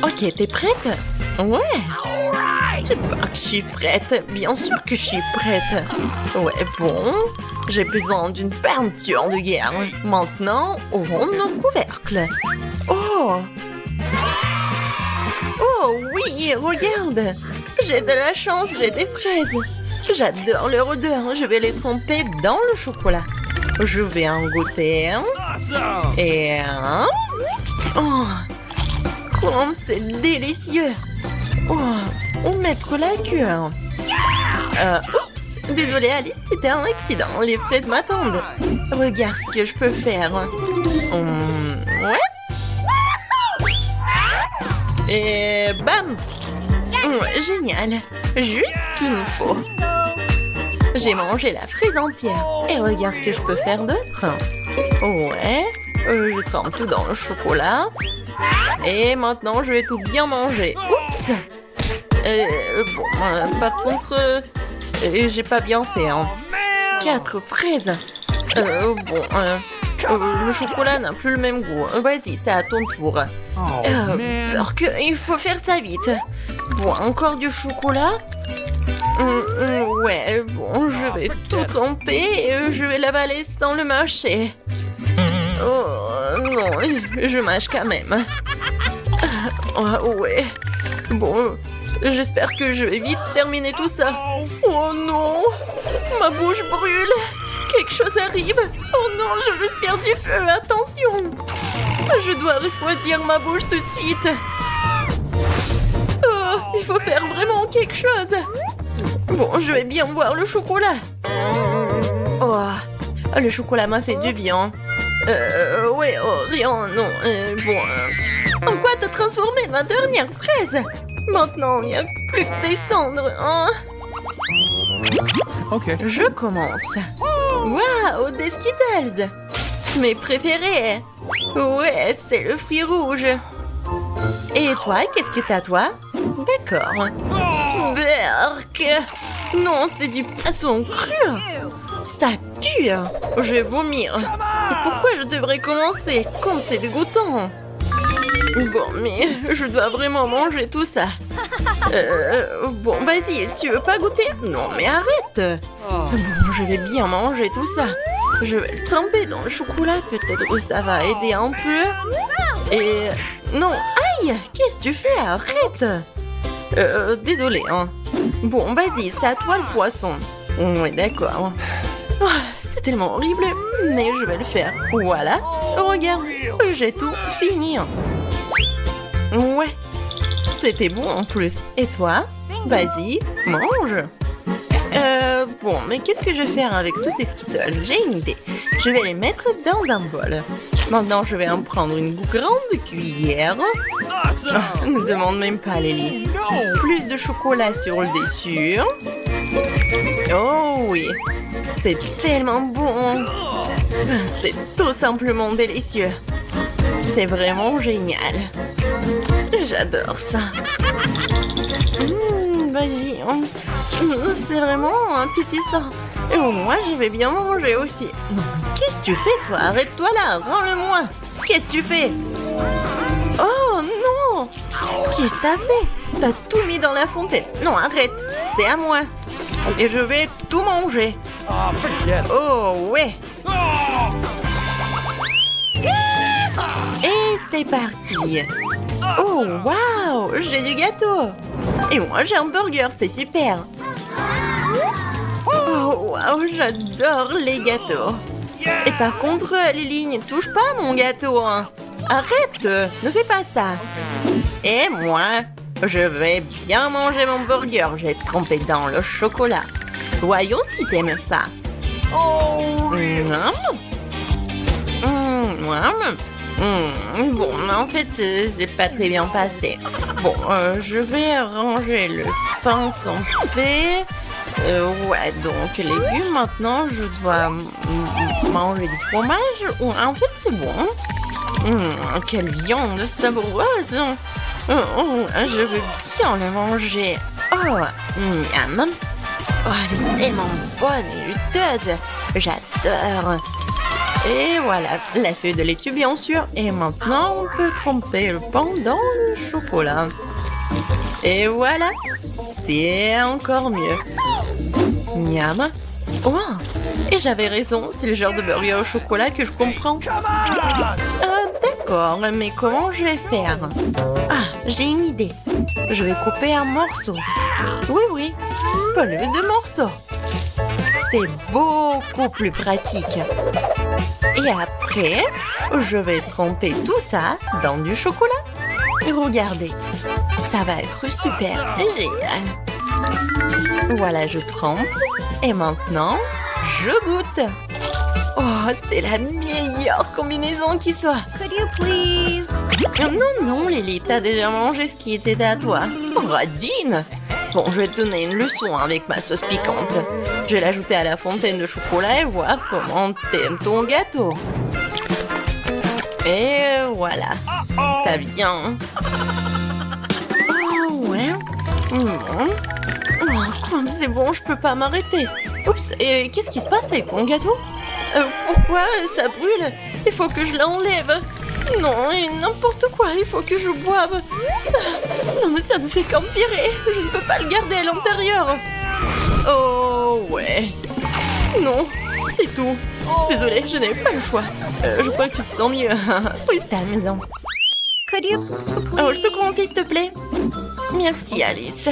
Ok, t'es prête? Ouais. C'est pas que je suis prête. Bien sûr que je suis prête. Ouais, bon. J'ai besoin d'une peinture de guerre. Maintenant, ouvrons nos couvercles. Oh! Oh oui, regarde! J'ai de la chance, j'ai des fraises. J'adore leur odeur. Je vais les tremper dans le chocolat. Je vais en goûter un. Et un. Oh! Comme c'est délicieux! Oh! Où mettre la queue? Oups! Désolée Alice, c'était un accident. Les fraises m'attendent. Regarde ce que je peux faire. Ouais? Et bam! Génial! Juste ce qu'il me faut. J'ai mangé la fraise entière. Et regarde ce que je peux faire d'autre. Ouais. Je trempe tout dans le chocolat. Et maintenant, je vais tout bien manger. Oups! Bon, par contre, j'ai pas bien fait. Hein. 4 fraises. Le chocolat n'a plus le même goût. Vas-y, c'est à ton tour. Alors que il faut faire ça vite. Bon, encore du chocolat. Ouais, bon, je vais tout tremper et je vais l'avaler sans le mâcher. Oh non, je mâche quand même. Ouais. Bon, j'espère que je vais vite terminer tout ça. Oh non, ma bouche brûle. Quelque chose arrive. Oh non, je respire du feu. Attention. Je dois refroidir ma bouche tout de suite. Oh, il faut faire vraiment quelque chose. Bon, je vais bien boire le chocolat. Oh, le chocolat m'a fait du bien. Ouais, rien, non. En quoi t'as transformé ma dernière fraise? Maintenant, il n'y a plus que des cendres, hein? Ok. Je commence. Waouh, des Skittles! Mes préférés! Ouais, c'est le fruit rouge. Et toi, qu'est-ce que t'as, toi? D'accord. Berk! Non, c'est du poisson cru! Ça pue! Je vais vomir. Et pourquoi je devrais commencer? Comme c'est dégoûtant! Bon, mais je dois vraiment manger tout ça. Bon, vas-y, tu veux pas goûter? Non, mais arrête! Bon, je vais bien manger tout ça. Je vais le tremper dans le chocolat, peut-être que ça va aider un peu. Et... non, aïe! Qu'est-ce que tu fais? Arrête! Désolée, hein. Bon, vas-y, c'est à toi le poisson. Ouais, d'accord. Oh, c'est tellement horrible, mais je vais le faire. Voilà, regarde, j'ai tout fini. Ouais, c'était bon en plus. Et toi? Vas-y, mange. Bon, mais qu'est-ce que je vais faire avec tous ces Skittles? J'ai une idée. Je vais les mettre dans un bol. Maintenant, je vais en prendre une grande cuillère. Ne demande même pas, Lily. Plus de chocolat sur le dessus. Oh oui, c'est tellement bon. C'est tout simplement délicieux. C'est vraiment génial. J'adore ça. Vas-y. C'est vraiment appétissant. Et moi, je vais bien manger aussi. Non, qu'est-ce que tu fais, toi? Arrête-toi là, rends-le-moi. Qu'est-ce que tu fais? Oh non! Qu'est-ce que t'as fait? T'as tout mis dans la fontaine. Non, arrête. C'est à moi. Et je vais tout manger. Oh, ouais. Et c'est parti. Oh, waouh, j'ai du gâteau. Et moi, j'ai un burger, c'est super. Oh, waouh, j'adore les gâteaux. Et par contre, Lily, ne touche pas à mon gâteau. Hein. Arrête, ne fais pas ça. Et moi, je vais bien manger mon burger. J'ai trempé dans le chocolat. Voyons si t'aimes ça. Bon, mais en fait, c'est pas très bien passé. Bon, je vais ranger le pain trempé. Ouais, donc légumes, maintenant, je dois manger du fromage. En fait, c'est bon. Quelle viande savoureuse. Je veux bien le manger. Oh, miam. Oh, elle est tellement bonne et juteuse. J'adore. Et voilà, la feuille de laitue bien sûr. Et maintenant, on peut tremper le pain dans le chocolat. Et voilà, c'est encore mieux. Miam. Oh, et j'avais raison, c'est le genre de burger au chocolat que je comprends. D'accord, mais comment je vais faire? Ah, j'ai une idée. Je vais couper un morceau. Oui, pas le de morceaux. C'est beaucoup plus pratique. Et après, je vais tremper tout ça dans du chocolat. Regardez, ça va être super génial. Voilà, je trempe. Et maintenant, je goûte. Oh, c'est la meilleure combinaison qui soit. Could you please? Non, Lily, t'as déjà mangé ce qui était à toi. Radine! Bon, je vais te donner une leçon avec ma sauce piquante. Je vais l'ajouter à la fontaine de chocolat et voir comment t'aimes ton gâteau. Et voilà, ça vient. Oh, ouais. Oh, comme c'est bon, je peux pas m'arrêter. Oups, et qu'est-ce qui se passe avec mon gâteau? Pourquoi ça brûle? Il faut que je l'enlève. Non, et n'importe quoi, il faut que je boive. Non, mais ça ne fait qu'empirer. Je ne peux pas le garder à l'intérieur. Oh, ouais. Non, c'est tout. Désolée, je n'avais pas le choix. Je crois que tu te sens mieux. Oui, c'est à la maison. Could you Oh, je peux commencer, s'il te plaît? Merci, Alice.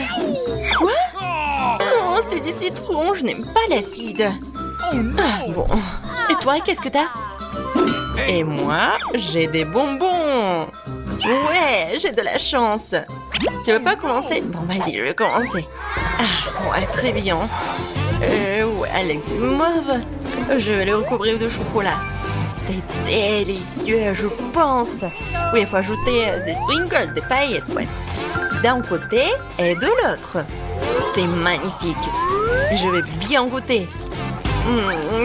Quoi? Oh, c'est du citron, je n'aime pas l'acide. Ah, bon. Et toi, qu'est-ce que t'as? Et moi, j'ai des bonbons. Ouais, j'ai de la chance. Tu veux pas commencer? Bon, vas-y, je vais commencer. Ah, ouais, très bien. Ouais, avec du mauve. Je vais le recouvrir de chocolat. C'est délicieux, je pense. Oui, il faut ajouter des sprinkles, des paillettes, ouais. D'un côté et de l'autre. C'est magnifique. Je vais bien goûter.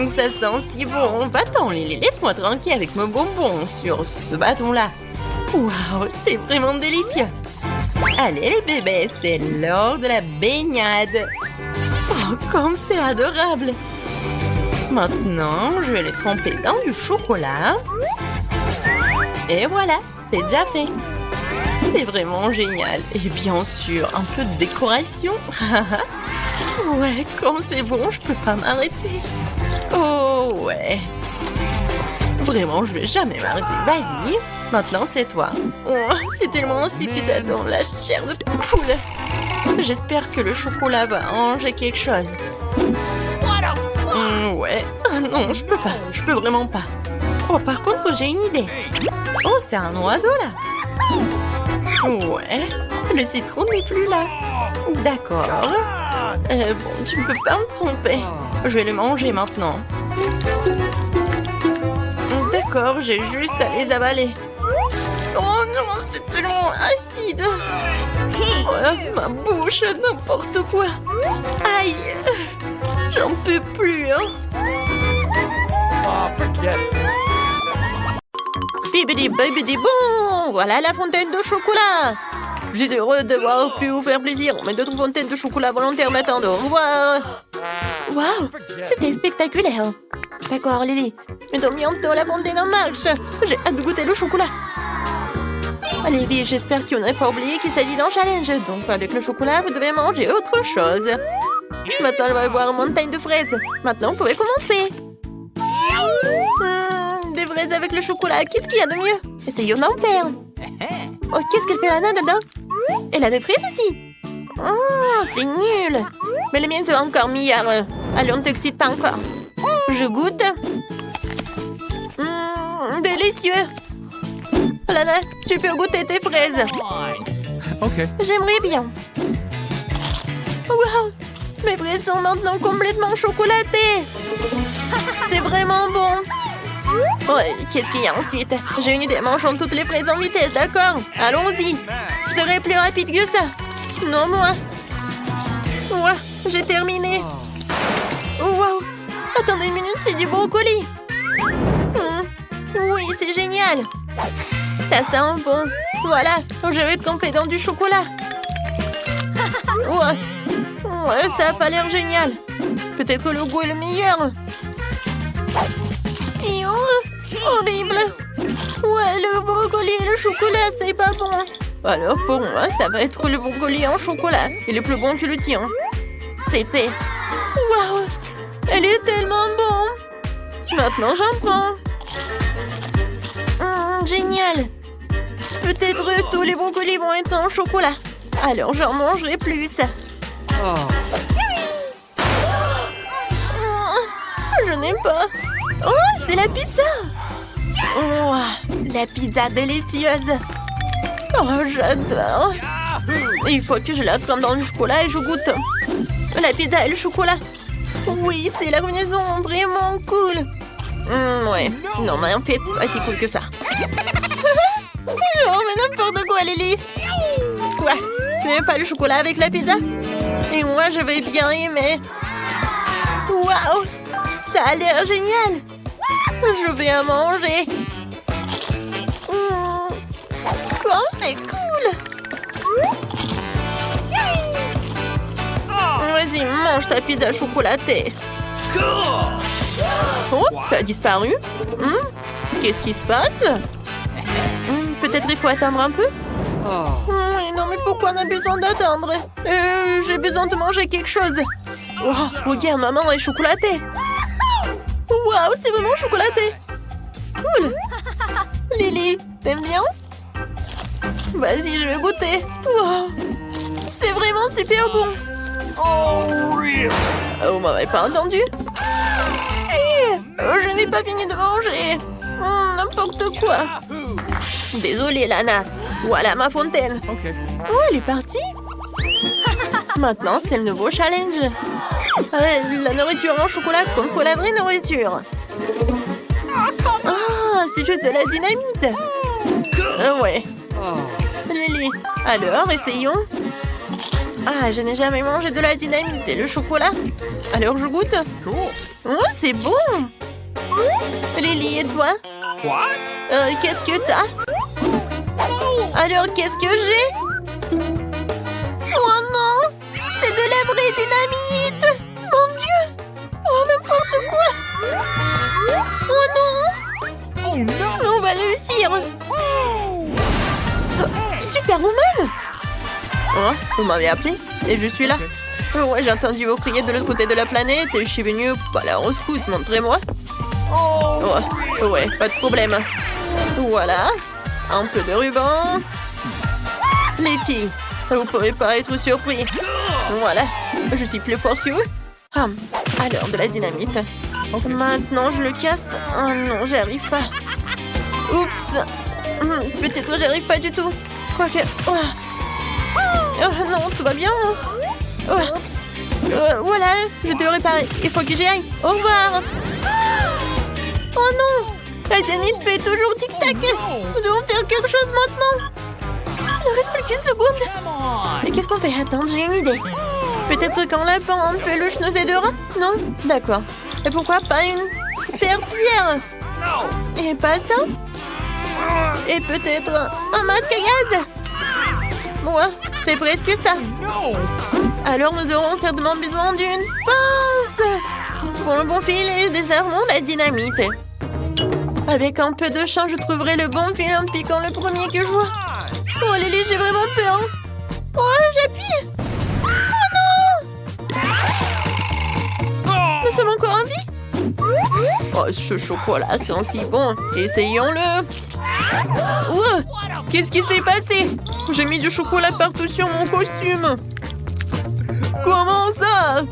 Ça sent si bon. Va-t'en, Lily, laisse-moi tranquille avec mes bonbons sur ce bâton-là. Waouh, c'est vraiment délicieux. Allez, les bébés, c'est l'heure de la baignade. Oh, comme c'est adorable. Maintenant, je vais les tremper dans du chocolat. Et voilà, c'est déjà fait. C'est vraiment génial. Et bien sûr, un peu de décoration. Ouais, comme c'est bon, je peux pas m'arrêter. Oh, ouais. Vraiment, je vais jamais m'arrêter. Vas-y, maintenant c'est toi. Oh, c'est tellement aussi que ça donne la chair de poule. J'espère que le chocolat va arranger quelque chose. Ouais. Ah non, je peux pas. Je peux vraiment pas. Oh, par contre, j'ai une idée. Oh, c'est un oiseau, là. Ouais. Le citron n'est plus là. D'accord. Bon, tu ne peux pas me tromper. Je vais le manger maintenant. D'accord, j'ai juste à les avaler. Oh non, c'est tellement acide. Oh, ma bouche, n'importe quoi. Aïe. J'en peux plus, hein. Bibidi bibidi boum! Voilà la fontaine de chocolat! Je suis heureux d'avoir pu vous faire plaisir. Mais d'autres fontaines de chocolat volontaires m'attendent. Au revoir! Waouh! C'était spectaculaire! D'accord, Lily. Mais dans bientôt la fontaine en marche! J'ai hâte de goûter le chocolat! Allez, Lily, j'espère que vous n'avez pas oublié qu'il s'agit d'un challenge. Donc, avec le chocolat, vous devez manger autre chose. Maintenant, on va boire une montagne de fraises. Maintenant, vous pouvez commencer. Des fraises avec le chocolat, qu'est-ce qu'il y a de mieux? Essayons d'en faire. Oh, qu'est-ce qu'elle fait la nana dedans? Elle a des fraises aussi. Oh, c'est nul. Mais les miennes sont encore meilleures. Allez, on ne t'excite pas encore. Je goûte. Délicieux. Lana, tu peux goûter tes fraises. Ok. J'aimerais bien. Wow! Mes fraises sont maintenant complètement chocolatées. C'est vraiment bon. Ouais, qu'est-ce qu'il y a ensuite? J'ai une idée, mangeons toutes les fraises en vitesse, d'accord? Allons-y. Je serai plus rapide que ça. Non, moi. Ouais, j'ai terminé. Wow. Attendez une minute, c'est du brocoli. Oui, c'est génial. Ça sent bon. Voilà, je vais tremper dans du chocolat. Ouais, ça a pas l'air génial. Peut-être le goût est le meilleur. Horrible. Ouais, le brocoli et le chocolat, c'est pas bon. Alors pour moi, ça va être le brocoli en chocolat. Il est plus bon que le tien. C'est fait. Waouh, elle est tellement bon. Maintenant, j'en prends. Génial. Peut-être que tous les brocolis vont être en chocolat. Alors, j'en mangerai plus. Je n'aime pas. Oh, c'est la pizza. Oh, la pizza délicieuse. Oh, j'adore. Il faut que je la trempe dans le chocolat et je goûte. La pizza et le chocolat. Oui, c'est la combinaison vraiment cool. Ouais, non, mais en fait, pas si cool que ça. Oh, mais n'importe quoi, Lily. Quoi? Tu n'aimes pas le chocolat avec la pizza? Et moi, je vais bien aimer. Waouh! Ça a l'air génial! Je vais en manger. Oh, c'est cool! Vas-y, mange ta pizza chocolatée. Oh, ça a disparu. Qu'est-ce qui se passe? Peut-être il faut attendre un peu? Non, mais pourquoi on a besoin d'attendre? J'ai besoin de manger quelque chose. Oh, regarde, maman est chocolatée. Waouh, c'est vraiment chocolaté. Cool. Lily, t'aimes bien? Vas-y, je vais goûter. Wow. C'est vraiment super bon. Oh, m'avez pas entendu? Je n'ai pas fini de manger. N'importe quoi. Désolée, Lana. Voilà ma fontaine. Oh, elle est partie. Maintenant, c'est le nouveau challenge. La nourriture en chocolat comme pour la vraie nourriture. Ah, c'est juste de la dynamite. Ouais. Lily, alors, essayons. Ah, je n'ai jamais mangé de la dynamite et le chocolat. Alors, je goûte. Oh, c'est bon. Lily, et toi? Qu'est-ce que t'as? Alors, qu'est-ce que j'ai? Oh non! C'est de la vraie dynamite! Mon Dieu! Oh, n'importe quoi! Oh non! On va réussir! Superwoman! Oh, vous m'avez appelé? Et je suis là. Ouais, j'ai entendu vous crier de l'autre côté de la planète et je suis venue à la rescousse, montrez-moi. Ouais, pas de problème. Voilà. Un peu de ruban. Les filles, vous pouvez pas être surpris. Voilà, je suis plus forte que vous. Alors, de la dynamite. Maintenant, je le casse. Oh non, j'y arrive pas. Oups. Peut-être j'y arrive pas du tout. Quoique... Oh non, tout va bien. Voilà, je dois réparer. Il faut que j'y aille. Au revoir. Oh non, la dynamite fait toujours tic-tac. Nous devons faire quelque chose maintenant. Il ne reste plus qu'une seconde. Et qu'est-ce qu'on fait? Attends, j'ai une idée. Peut-être qu'en la un peluche nous aidera? Non? D'accord. Et pourquoi pas une super pierre? Et pas ça? Et peut-être un masque à gaz? Ouais, c'est presque ça. Alors nous aurons certainement besoin d'une pince. Pour le bon fil et désarmons la dynamite. Avec un peu de chance, je trouverai le bon fil en piquant le premier que je vois. Oh Lily, j'ai vraiment peur. Oh, j'appuie. Oh non! Nous sommes encore en vie? Oh, ce chocolat sent si bon. Essayons-le. Oh, qu'est-ce qui s'est passé? J'ai mis du chocolat partout sur mon costume. Comment ça?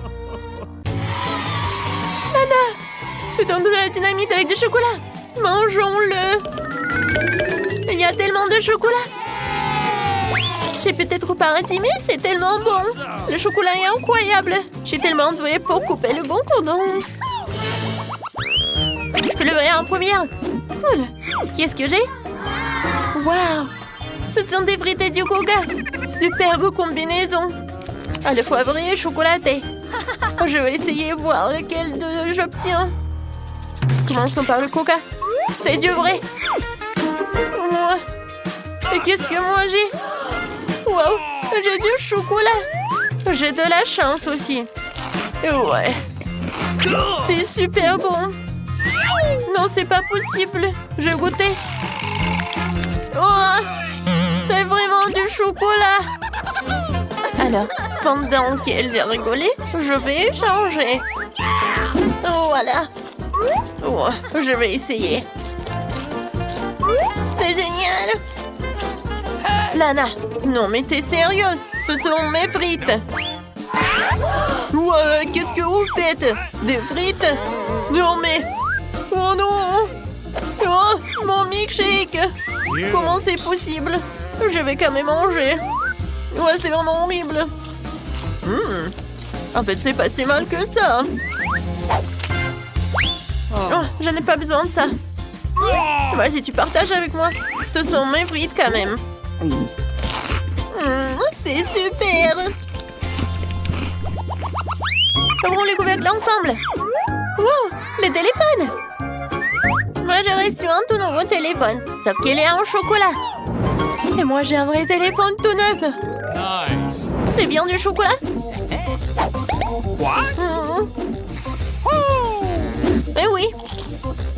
Nana, c'est un de la dynamite avec du chocolat. Mangeons-le. Il y a tellement de chocolat. J'ai peut-être pas intimé, c'est tellement bon. Le chocolat est incroyable. J'ai tellement doué pour couper le bon cordon. Je peux le voir en première. Cool. Qu'est-ce que j'ai? Waouh, ce sont des frites du coca. Superbe combinaison. À la fois vrai et chocolaté. Je vais essayer de voir lequel j'obtiens. Commençons par le coca. C'est du vrai. Et qu'est-ce que moi j'ai? Waouh, j'ai du chocolat. J'ai de la chance aussi. Ouais. C'est super bon. Non, c'est pas possible. Je vais goûter. Oh, c'est vraiment du chocolat. Alors, pendant qu'elle a rigolé, je vais changer. Voilà. Oh, je vais essayer. C'est génial. Lana, non mais t'es sérieuse? Ce sont mes frites. Ouais, qu'est-ce que vous faites? Des frites? Non mais... Oh non! Oh, mon milkshake! Comment c'est possible? Je vais quand même manger. Ouais, c'est vraiment horrible. En fait, c'est pas si mal que ça. Oh, je n'ai pas besoin de ça. Vas-y, tu partages avec moi. Ce sont mes frites quand même. C'est super. Ouvrons les couvercles ensemble. Wow, les téléphones. Moi, j'ai reçu un tout nouveau téléphone, sauf qu'il est en chocolat. Et moi, j'ai un vrai téléphone tout neuf. Nice. C'est bien du chocolat. What? Eh oui.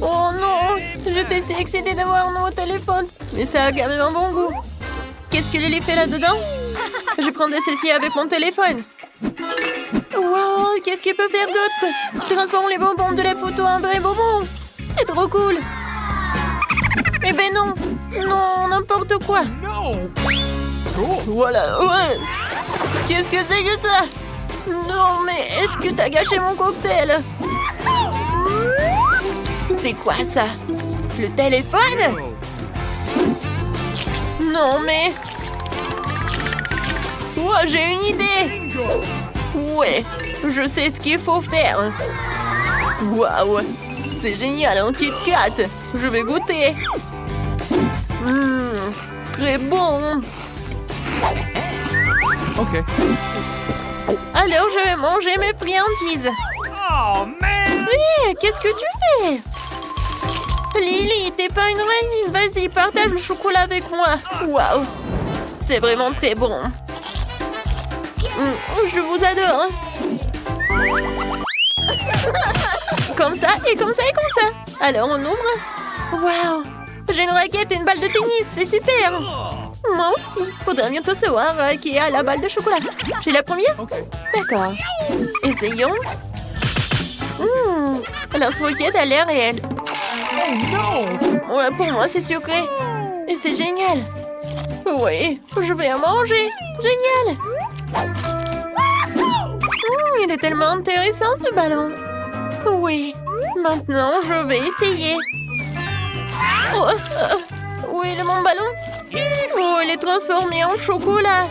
Oh non, j'étais si excitée d'avoir un nouveau téléphone. Mais ça a quand même un bon goût. Qu'est-ce que Lily fait là-dedans? Je prends des selfies avec mon téléphone. Wow, qu'est-ce qu'il peut faire d'autre? Je transforme les bonbons de la photo en vrai bonbon. C'est trop cool. Eh ben non. Non, n'importe quoi. No. Cool. Voilà, ouais. Qu'est-ce que c'est que ça? Non, mais est-ce que t'as gâché mon cocktail? C'est quoi ça? Le téléphone? Non, mais... Oh, j'ai une idée. Ouais, je sais ce qu'il faut faire. Waouh, c'est génial, un Kit Kat. Je vais goûter. Très bon. Okay. Alors, je vais manger mes friandises. Oh man. Hé, qu'est-ce que tu fais? Lily, t'es pas une reine. Vas-y, partage le chocolat avec moi. Waouh, c'est vraiment très bon. Je vous adore. Comme ça, et comme ça, et comme ça. Alors, on ouvre. Waouh, j'ai une raquette et une balle de tennis. C'est super. Moi aussi. Faudrait bientôt savoir qui a la balle de chocolat. J'ai la première? Okay. D'accord. Essayons. La roquette a l'air réelle. Oh no. Ouais, pour moi, c'est sucré. Et c'est génial. Oui, je vais en manger. Génial. Il est tellement intéressant, ce ballon. Oui, maintenant, je vais essayer. Oh, où est mon ballon? Oh, il est transformé en chocolat.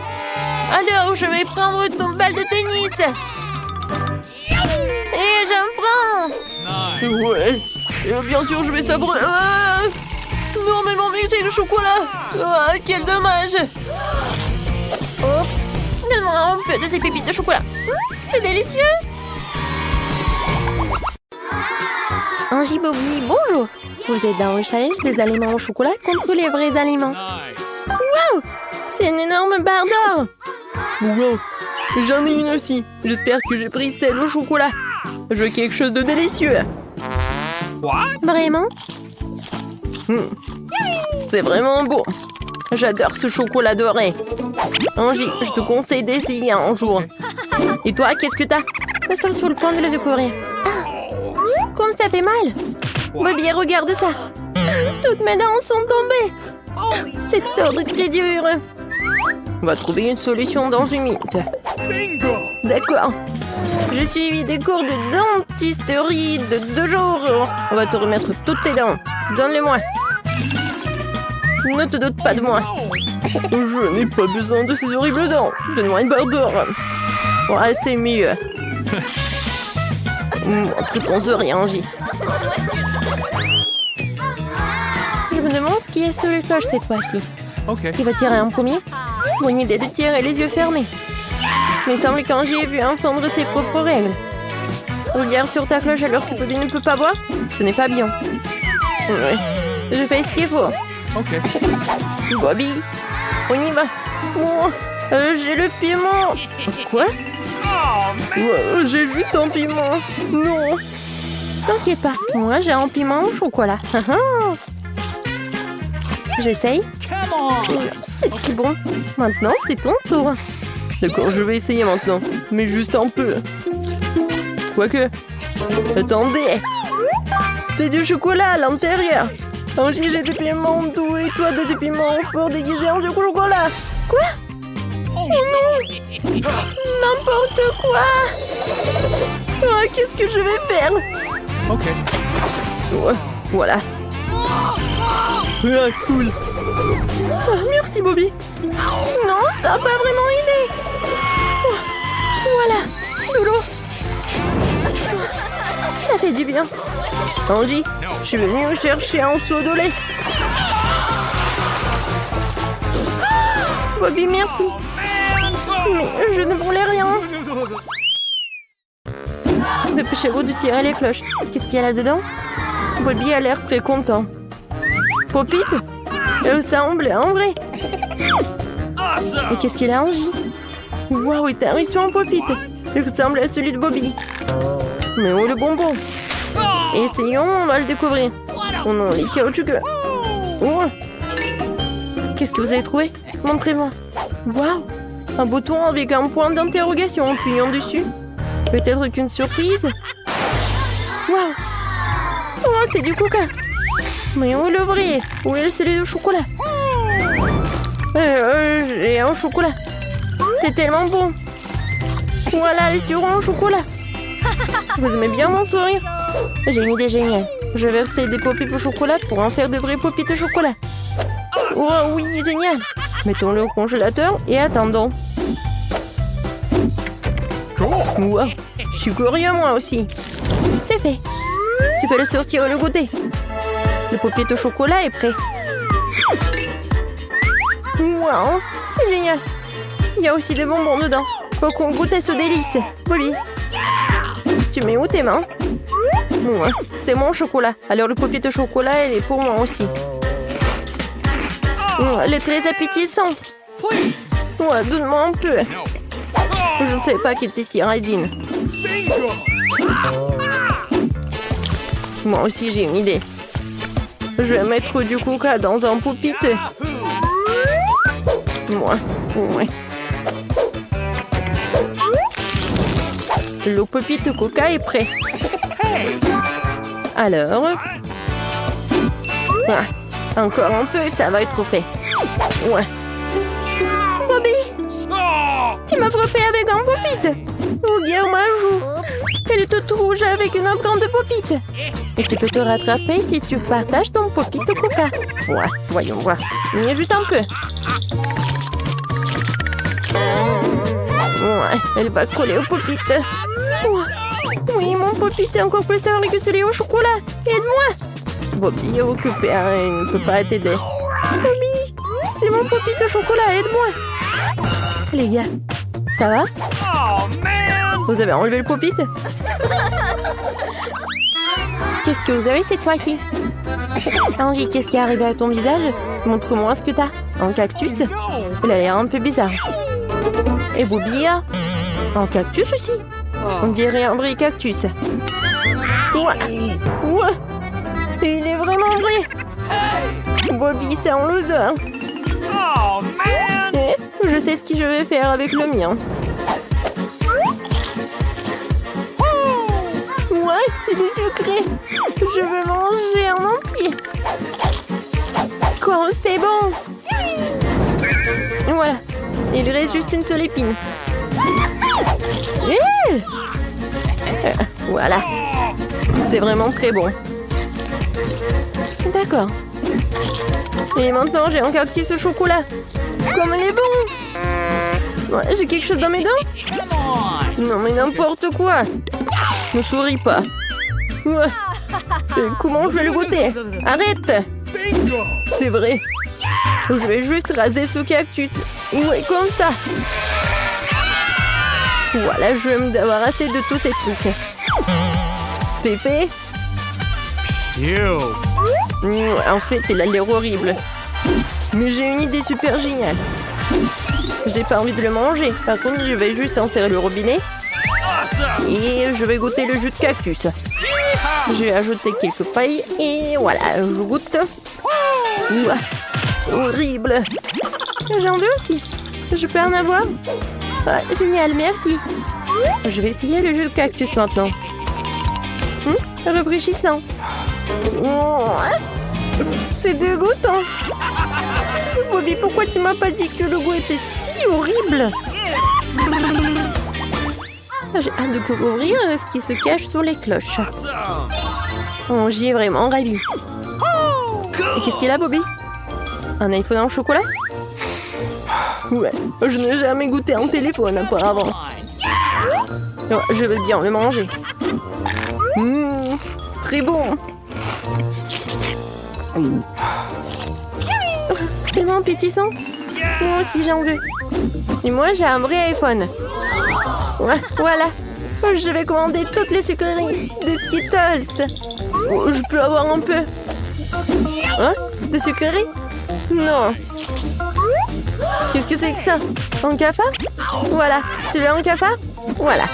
Alors, je vais prendre ton balle de tennis. Et j'en prends. Nice. Ouais. Et bien sûr, je vais sabrer. Ah non, mais mon milkshake de chocolat. Ah, quel dommage. Oups. Donne-moi un peu de ces pépites de chocolat. C'est délicieux. Angie Bobby, bonjour. Vous êtes dans le challenge des aliments au chocolat contre les vrais aliments. Nice. Wow, c'est une énorme barre d'or. Wow, j'en ai une aussi. J'espère que j'ai pris celle au chocolat. Je veux quelque chose de délicieux. What? Vraiment? C'est vraiment bon. J'adore ce chocolat doré. Angie, je te conseille d'essayer un jour. Et toi, qu'est-ce que t'as? Je suis sur le point de le découvrir. Ah, comme ça fait mal. Bobby, regarde ça. Toutes mes dents sont tombées. C'est très dur. On va trouver une solution dans une minute. Bingo. D'accord. J'ai suivi des cours de dentisterie de 2 jours. On va te remettre toutes tes dents. Donne-les-moi. Ne te doute pas de moi. Je n'ai pas besoin de ces horribles dents. Donne-moi une barre d'or. Ouais, c'est mieux. Tu penses rien, Angie. Je me demande ce qui est sous le cloche cette fois-ci. Okay. Qui va tirer en premier? Bonne idée de tirer les yeux fermés. Mais il semble qu'Angie ait vu enfreindre ses propres règles. Regarde sur ta cloche alors que Bobby ne peut pas boire. Ce n'est pas bien. Ouais. Je fais ce qu'il faut. Okay. Bobby, on y va. Oh, j'ai le piment. Quoi? Oh man. Ouais, j'ai juste un piment. Non. T'inquiète pas, moi j'ai rempli mon chocolat. J'essaye. C'est très bon. Maintenant, c'est ton tour. D'accord, je vais essayer maintenant. Mais juste un peu. Quoique. Attendez. C'est du chocolat à l'intérieur. Angie, j'ai des piments doux et toi des piments forts déguisés en du chocolat. Quoi? Oh non! N'importe quoi! Oh, qu'est-ce que je vais faire? Ok. Ouais, voilà. Ah, cool. Oh, merci, Bobby. Non, ça n'a pas vraiment aidé. Oh, voilà, de l'eau. Ça fait du bien. Angie, je suis venue chercher un seau de lait. Bobby, merci. Mais je ne voulais rien. Dépêchez-vous de tirer les cloches. Qu'est-ce qu'il y a là-dedans? Bobby a l'air très content. Popit? Elle semble en vrai. Et qu'est-ce qu'il a, Angie? Waouh, il t'a reçu un Popit. Il ressemble à celui de Bobby. Mais où le bonbon? Essayons, on va le découvrir. Oh non, les caoutchoucs. Oh. Qu'est-ce que vous avez trouvé? Montrez-moi. Waouh, un bouton avec un point d'interrogation en appuyant dessus. Peut-être qu'une surprise? Waouh! Oh, c'est du coca! Mais où est le vrai? Où est celui de chocolat? J'ai un chocolat. C'est tellement bon. Voilà, les sirop au chocolat. Vous aimez bien mon sourire? J'ai une idée géniale. Je vais verser des pop-it au chocolat pour en faire de vrais pop-it au chocolat. Oh oui, génial! Mettons-le au congélateur et attendons. Wow, je suis curieux moi aussi. C'est fait. Tu peux le sortir et le goûter. Le pop-it au chocolat est prêt. Wow, c'est génial. Il y a aussi des bonbons dedans. Faut qu'on goûte à ce délice. Bobby, tu mets où tes mains? Ouais, c'est mon chocolat. Alors le pop-it au chocolat, elle est pour moi aussi. Elle est très appétissante. Ouais, donne-moi un peu. Je ne savais pas qu'il était si radine. Moi aussi, j'ai une idée. Je vais mettre du coca dans un pop-it. Ouais. Le pop-it coca est prêt. Alors... Ah, encore un peu, ça va être fait. Ouais. Bobby! Tu m'as frappé avec un pop-it! Regarde ma joue! Elle est toute rouge avec une empreinte de pop-it! Et tu peux te rattraper si tu partages ton pop-it au coca. Ouais, voyons voir. Mais juste un peu. Ouais, elle va coller au pop-it. Ouais. Oui, mon pop-it est encore plus salé que celui au chocolat. Aide-moi! Bobby est occupé, hein, il ne peut pas t'aider. Bobby, c'est mon pop-it au chocolat, aide-moi! Les gars, ça va? Vous avez enlevé le pop-it? Qu'est-ce que vous avez cette fois-ci? Angie, qu'est-ce qui est arrivé à ton visage? Montre-moi ce que t'as. Un cactus? Il a l'air un peu bizarre. Et Bobby a un cactus aussi? On dirait un vrai cactus. Ouais. Il est vraiment vrai. Bobby, c'est un loser. Et je sais ce que je vais faire avec le mien. Ouais, il est sucré. Je veux manger en entier. Quoi, c'est bon. Voilà, il reste juste une seule épine. Voilà, c'est vraiment très bon. D'accord. Et maintenant, j'ai un cactus au chocolat. Comme il est bon. Ouais, j'ai quelque chose dans mes dents? Non, mais n'importe quoi. Ne souris pas. Ouais. Comment je vais le goûter? Arrête. C'est vrai. Je vais juste raser ce cactus. Ouais, comme ça. Voilà, je vais me débarrasser de tous ces trucs. C'est fait. En fait, il a l'air horrible. Mais j'ai une idée super géniale. J'ai pas envie de le manger. Par contre, je vais juste enserrer le robinet. Et je vais goûter le jus de cactus. Je vais ajouter quelques pailles et voilà, je goûte. Ouah, horrible. J'en veux aussi. Je peux en avoir? Ah, génial, merci. Je vais essayer le jus de cactus maintenant. Rafraîchissant. C'est dégoûtant. Bobby, pourquoi tu m'as pas dit que le goût était si horrible? J'ai hâte de découvrir ce qui se cache sous les cloches. Oh, j'y ai vraiment ravi. Et qu'est-ce qu'il a, Bobby? Un iPhone en chocolat? Ouais, je n'ai jamais goûté un téléphone auparavant. Oh, je vais bien le manger. Très bon. Tellement appétissant. Moi aussi j'en veux. Et moi j'ai un vrai iPhone. Ouais, voilà. Je vais commander toutes les sucreries des Skittles. Oh, je peux avoir un peu. Hein? Des sucreries? Non. Qu'est-ce que c'est que ça? Un cafard? Voilà. Tu veux un cafard? Voilà.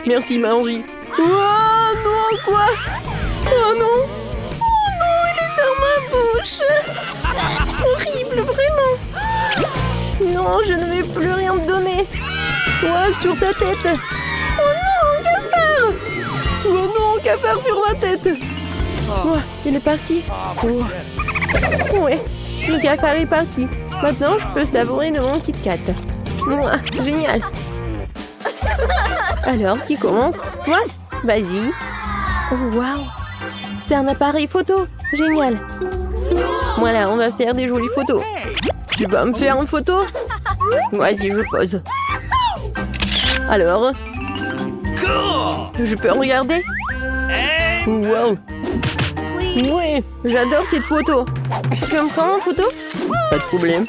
Merci, Marie. Oh non, quoi? Oh non! Oh non, il est dans ma bouche! Horrible, vraiment! Non, je ne vais plus rien te donner. Ouais, sur ta tête. Oh non, cafard! Oh non, cafard sur ma tête. Oh, il est parti. Oh. Ouais, le cafard est parti. Maintenant, je peux savourer de mon Kit Kat. Mouah, génial. Alors, qui commence? Toi? Vas-y. Oh, waouh! C'est un appareil photo. Génial. Voilà, on va faire des jolies photos. Tu vas me faire une photo? Vas-y, je pose. Alors? Je peux regarder? Wow! Ouais, j'adore cette photo. Tu peux me prendre en photo? Pas de problème.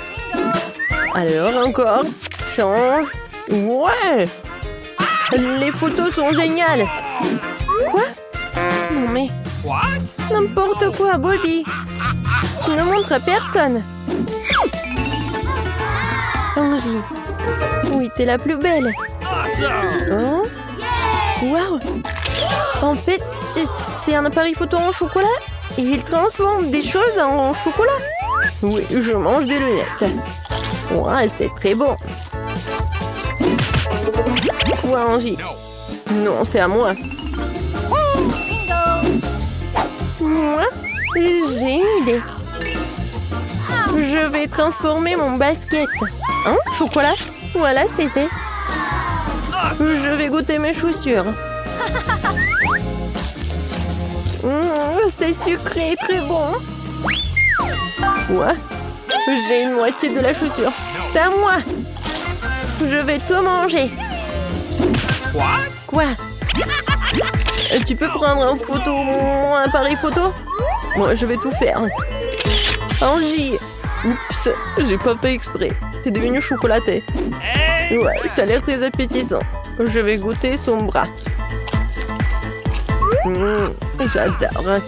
Alors, encore. Change. Ouais! Les photos sont géniales. Quoi? Non mais... N'importe quoi, Bobby. Ne montre à personne. Angie. Oui, t'es la plus belle. Oh? Waouh! En fait, c'est un appareil photo en chocolat et il transforme des choses en chocolat. Oui, je mange des lunettes. Ouais, c'est très bon. Quoi, Angie? Non, c'est à moi. Moi, j'ai une idée. Je vais transformer mon basket en chocolat. Voilà, c'est fait. Je vais goûter mes chaussures. C'est sucré et très bon. Ouais, j'ai une moitié de la chaussure. C'est à moi. Je vais tout manger. Quoi? Tu peux prendre en photo mon appareil photo? Moi, je vais tout faire. Angie! Oups, j'ai pas fait exprès. T'es devenu chocolaté. Ouais, ça a l'air très appétissant. Je vais goûter son bras. J'adore.